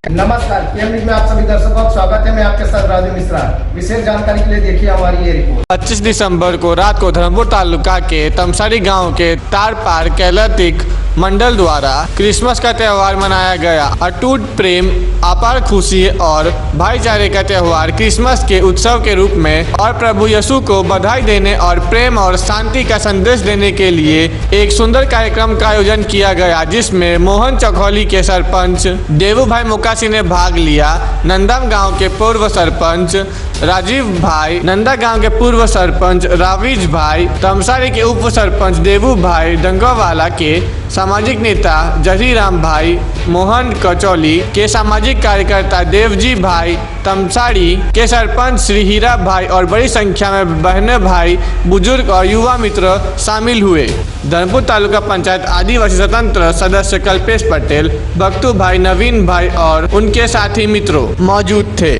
नमस्कार, PM news में आप सभी दर्शकों का स्वागत है। मैं आपके साथ राजू मिश्रा। विशेष जानकारी के लिए देखिए हमारी ये रिपोर्ट। 25 दिसंबर को रात को धर्मपुर तालुका के तमसारी गांव के तारपार कैलातिक मंडल द्वारा क्रिसमस का त्यौहार मनाया गया। अटूट प्रेम, अपार खुशी और भाईचारे का त्यौहार क्रिसमस के उत्सव के रूप में और प्रभु यीशु को बधाई देने और प्रेम और शांति का संदेश देने के लिए एक सुंदर कार्यक्रम का आयोजन किया गया, जिसमें मोहन चौखौली के सरपंच देवू भाई मुकासी ने भाग लिया। नंदम गांव के पूर्व सरपंच राजीव भाई, नंदा गांव के पूर्व सरपंच रावीज भाई, तमसारी के उप सरपंच देवू भाई डंगवाला के सामाजिक नेता जहीराम भाई, मोहन कचौली के सामाजिक कार्यकर्ता देवजी भाई, तमसारी के सरपंच श्री हीरा भाई और बड़ी संख्या में बहने भाई, बुजुर्ग और युवा मित्र शामिल हुए। धर्मपुर तालुका पंचायत आदिवासी स्वतंत्र सदस्य कल्पेश पटेल, भक्तू भाई, नवीन भाई और उनके साथी मित्रों मौजूद थे।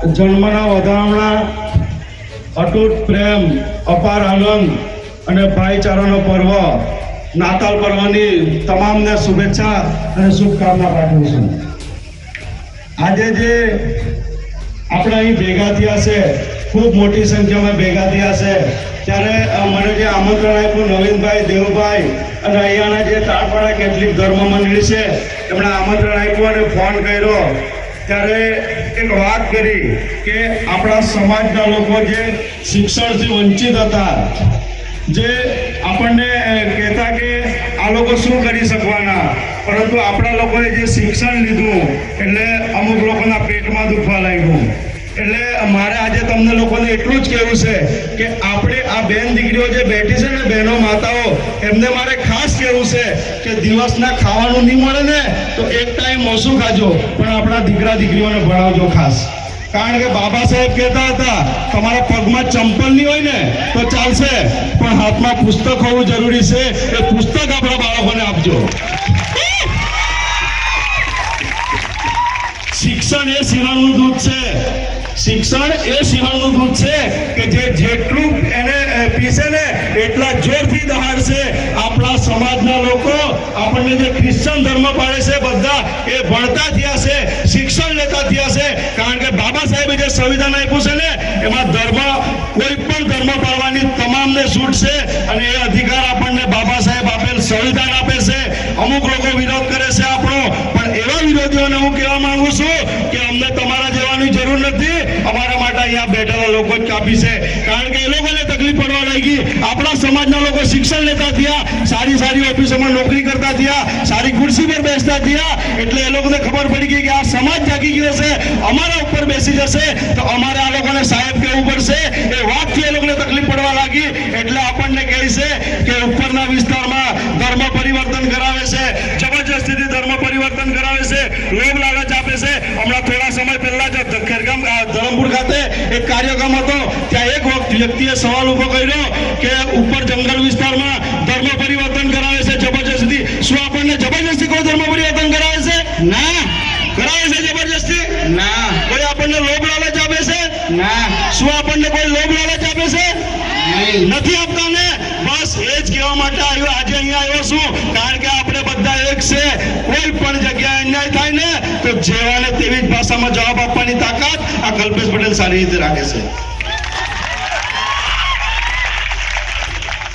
जन्मना વધામણા અતૂટ પ્રેમ, અપાર આનંદ અને ભાઈચારાનો પર્વ નાતાલ પર્વની તમામને શુભેચ્છા અને શુભકામના પાઠવું છું। આજે જે આપણે અહીં ભેગા થયા છે, ખૂબ મોટી સંખ્યામાં ભેગા થયા છે, ત્યારે મને જે આમંત્રણ આપ્યું નવીનભાઈ, દેવુભાઈ અને અહીંયાના જે તારપાડા કેથલિક ધર્મ મંડળી છે એમણે આમંત્રણ આપ્યું અને ફોન કર્યો ત્યારે એક વાત કરી કે આપણા સમાજના લોકો જે શિક્ષણથી વંચિત હતા, જે આપણને કહેતા કે આ લોકો શું કરી શકવાના, પરંતુ આપણા લોકોએ જે શિક્ષણ લીધું એટલે અમુક લોકોના પેટમાં દુખવા લાગ્યું। એટલે મારે આજે તમને લોકોને એટલું જ કહેવું છે કે આપણે આ બેન દીકરીઓ જે બેઠી છે ને, બહેનો માતાઓ, એમને મારે ખાસ કહેવું છે કે દિવસના ખાવાનું નહીં મળે ને તો એક ટાઈમ ઓછું ખાજો, પણ આપણા દીકરા દીકરીઓને ભણાવજો ખાસ। કારણ કે બાબા સાહેબ કહેતા હતા તમારા પગમાં ચંપલ નહીં હોય ને તો ચાલશે, પણ હાથમાં પુસ્તક હોવું જરૂરી છે। એ પુસ્તક આપણા બાળકોને આપજો। શિક્ષણ એ શિવાળનું દૂધ છે। શિક્ષણ એ શિવાળનું દૂધ છે કે જે જેટલું એને પીશે ને એટલા જોરથી દહાડશે। આપણા સમાજના લોકો આપણને જે ક્રિશ્ચન ધર્મ પાડે છે બધા એ ભણતા થયા છે, શિક્ષણ લેતા થયા છે। કારણ કે બાબા સાહેબે જે સંવિધાન આપ્યું છે ને એમાં ધર્મ, કોઈ પણ ધર્મ પાળવાની તમામને છૂટ છે અને એ અધિકાર આપણને બાબા સાહેબ આપેલ સંવિધાન આપે છે। અમુક લોકો વિરોધ કરે છે આપણો, પણ એવા વિરોધીઓને હું કહેવા માંગુ છું કે અમને તમારા જવાની જરૂર નથી। અમારા માટે અહીંયા બેઠેલા લોકો જ કાફી છે, કારણ કે એ લોકોને તકલીફ પડવા લાગી। આપણા સમાજના લોકો શિક્ષણ લેતા થયા, સારી સારી ઓફિસોમાં નોકરી કરતા થયા, સારી ખુરશી પર બેસતા થયા, એટલે એ લોકોને ખબર પડી ગઈ કે આ સમાજ જાગી ગયો છે, અમારા ઉપર બેસી જશે તો અમારે આ લોકોને સાહેબ કહેવું પડશે। એ વાતથી એ લોકોને તકલીફ પડવા લાગી, એટલે આપણને કહે છે કે ઉપરના વિસ્તારમાં ધર્મ પરિવર્તન કરાવે છે, જબરજસ્તીથી ધર્મ પરિવર્તન કરાવે છે, લોભ લાલચ આપે છે। હમણાં થોડા સમય પહેલા જ ખેરગામ ધરમપુર ખાતે એક કાર્યક્રમ હતો, ત્યાં એક વ્યક્તિએ સવાલ ઉભો કર્યો કે ઉપર જંગલ વિસ્તારમાં ધર્મ પરિવર્તન કરાવે છે જબરજસ્તી। શું આપણને જબરજસ્તી કોઈ ધર્મ પરિવર્તન કરાવે છે? ના। કરાવે છે જબરજસ્તી? ના। કોઈ આપણને લોભ લાલચ આપે છે? ના। શું આપણને કોઈ લોભ લાલચ આપે છે? નથી આપતા ને। બસ એ જ કહેવા માટે આવ્યો, આજે અહીંયા આવ્યો છું, કારણ કે આપણે બધા એક છે। કોઈ પણ જગ્યાએ અન્યાય થાય ને તો જેવાને તેવી જ ભાષામાં જવાબ આપવાની તાકાત આ કલ્પેશ પટેલ સારી રીતે રાખે છે।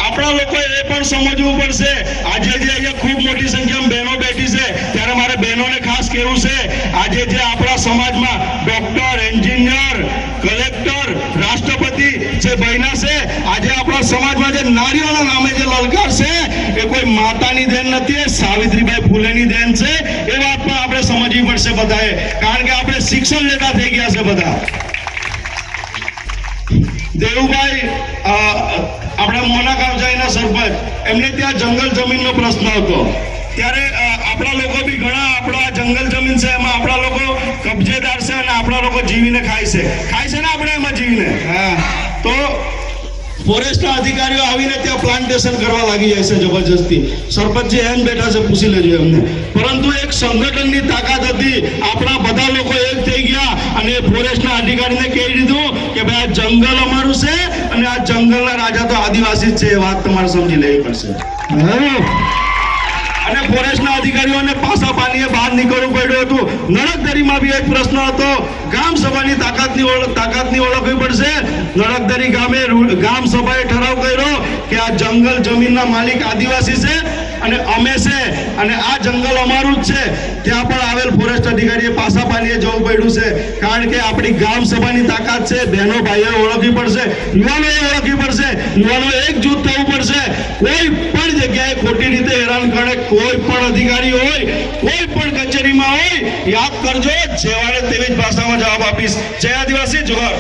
આપણા લોકોએ એ પણ સમજવું પડશે, આજે જે અહીંયા ખૂબ મોટી સંખ્યામાં બહેનો બેઠી છે ત્યારે મારે બહેનોને ખાસ કહેવું છે, આજે જે આપણા સમાજમાં ડોક્ટર, એન્જિનિયર, કલેક્ટર, રાષ્ટ્રપતિ જે બન્યા છે, આજે આપણા સમાજમાં જે નારીઓના નામે જે લલકાર છે એ કોઈ માતાની દેન નથી, સાવિત્રીબાઈ ફૂલેની દેન છે। એ વાત પણ આપણે સમજવી પડશે બધાએ, કારણ કે આપણે શિક્ષણ લેતા થઈ ગયા છે બધા। દેવુભાઈ આપણા મોના કાવજાઈના સરપંચ, એમને ત્યાં જંગલ જમીનનો પ્રશ્ન હતો, ત્યારે આપણા લોકો બી ઘણા આપણા જંગલ જમીન છે એમાં આપણા લોકો કબજેદાર છે અને આપણા લોકો જીવીને ખાય છે ને આપણે એમાં જીવીને। હા, તો ફોરેસ્ટના અધિકારીઓ આવીને ત્યાં પ્લાન્ટેશન કરવા લાગી જાય છે જબરજસ્તી। સરપંચજી એમ બેઠા છે, પૂછી લેજો એમને। પરંતુ એક સંગઠનની તાકાત હતી, આપણા બધા લોકો એક થઈ ગયા અને ફોરેસ્ટના અધિકારીને કહી દીધું કે ભાઈ આ જંગલ અમારું છે અને આ જંગલના રાજા તો આદિવાસી જ છે। એ વાત તમારે સમજી લેવી પડશે। અને ફોરેસ્ટના અધિકારીઓને પાસા પાણીએ બહાર નીકળવું પડ્યું હતું। નડકદરીમાં બી એક પ્રશ્ન હતો, ગામ સભાની તાકાતની ઓળખવી પડશે. નડકદરી ગામ સભાએ ઠરાવ કર્યો કે આ જંગલ જમીનના માલિક આદિવાસી છે અને અમે છે અને આ જંગલ અમારું જ છે. ત્યાં પણ આવેલ ફોરેસ્ટ અધિકારીએ પાસા પાલીએ જવું પડ્યું છે, કારણ કે આપણી ગામ સભાની તાકાત છે. બહેનો ભાઈઓ ઓળખવી પડશે, યુવાનોએ ઓળખવી પડશે, યુવાનો એકજૂથ થવું પડશે. કોઈ પણ જગ્યાએ ખોટી રીતે હેરાન કરે કોઈ પણ અધિકારી હોય, કોઈ પણ કચેરીમાં હોય, યાદ કરજો, જેવાને તેવી જ ભાષામાં જવાબ આપીશ. જય આદિવાસી, જોહાર.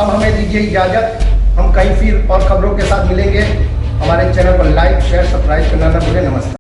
अब हमें दीजिए इजाजत, हम कहीं फिर और खबरों के साथ मिलेंगे. हमारे चैनल पर लाइक शेयर सब्सक्राइब करना न भूलें. नमस्कार.